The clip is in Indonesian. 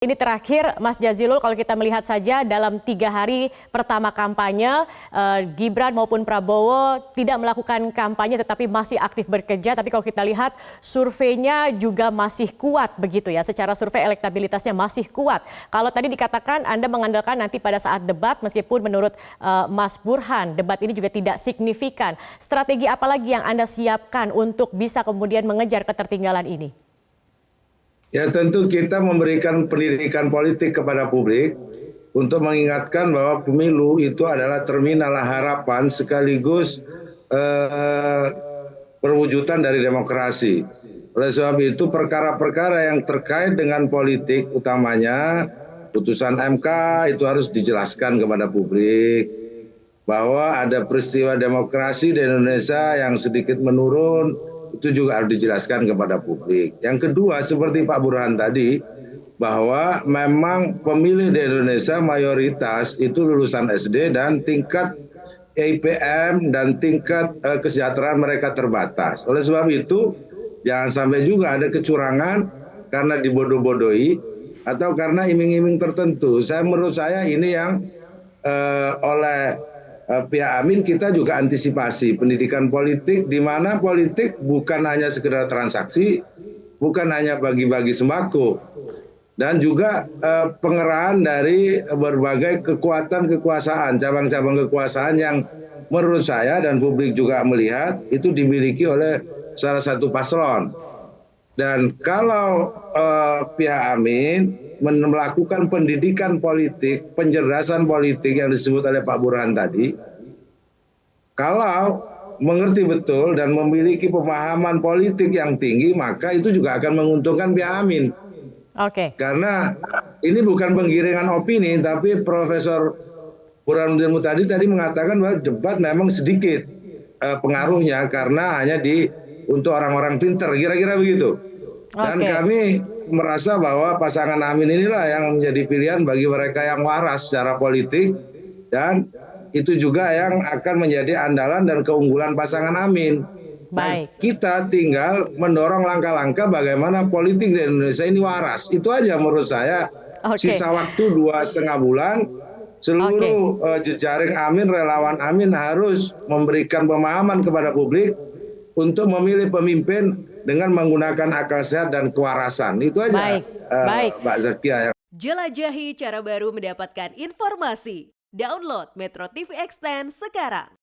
Ini terakhir, Mas Jazilul, kalau kita melihat saja dalam 3 hari pertama kampanye, Gibran maupun Prabowo tidak melakukan kampanye tetapi masih aktif bekerja. Tapi kalau kita lihat surveinya juga masih kuat begitu ya, secara survei elektabilitasnya masih kuat. Kalau tadi dikatakan Anda mengandalkan nanti pada saat debat, meskipun menurut Mas Burhan, debat ini juga tidak signifikan. Strategi apa lagi yang Anda siapkan untuk bisa kemudian mengejar ketertinggalan ini? Ya tentu kita memberikan pendidikan politik kepada publik untuk mengingatkan bahwa pemilu itu adalah terminal harapan sekaligus perwujudan dari demokrasi. Oleh sebab itu perkara-perkara yang terkait dengan politik utamanya putusan MK itu harus dijelaskan kepada publik bahwa ada peristiwa demokrasi di Indonesia yang sedikit menurun. Itu juga harus dijelaskan kepada publik. Yang kedua, seperti Pak Burhan tadi, bahwa memang pemilih di Indonesia mayoritas itu lulusan SD dan tingkat IPM dan tingkat kesejahteraan mereka terbatas. Oleh sebab itu, jangan sampai juga ada kecurangan karena dibodoh-bodohi atau karena iming-iming tertentu. Menurut saya ini yang oleh pihak Amin kita juga antisipasi pendidikan politik, di mana politik bukan hanya sekedar transaksi, bukan hanya bagi-bagi sembako, dan juga pengerahan dari berbagai kekuatan kekuasaan, cabang-cabang kekuasaan yang menurut saya dan publik juga melihat itu dimiliki oleh salah satu paslon. Dan kalau pihak Amin melakukan pendidikan politik, pencerdasan politik yang disebut oleh Pak Burhan tadi, kalau mengerti betul dan memiliki pemahaman politik yang tinggi, maka itu juga akan menguntungkan pihak Amin. Oke. Karena ini bukan penggiringan opini, tapi Profesor Burhanuddin Muhtadi tadi mengatakan bahwa debat memang sedikit pengaruhnya karena hanya untuk orang-orang pinter, kira-kira begitu. Dan kami merasa bahwa pasangan Amin inilah yang menjadi pilihan bagi mereka yang waras secara politik, dan itu juga yang akan menjadi andalan dan keunggulan pasangan Amin. Baik. Nah, kita tinggal mendorong langkah-langkah bagaimana politik di Indonesia ini waras. Itu aja menurut saya. Sisa waktu 2,5 bulan, seluruh jejaring Amin, relawan Amin harus memberikan pemahaman kepada publik untuk memilih pemimpin dengan menggunakan akal sehat dan kewarasan. Itu aja, Mbak Zakia. Jelajahi cara baru mendapatkan informasi. Download Metro TV Extend sekarang.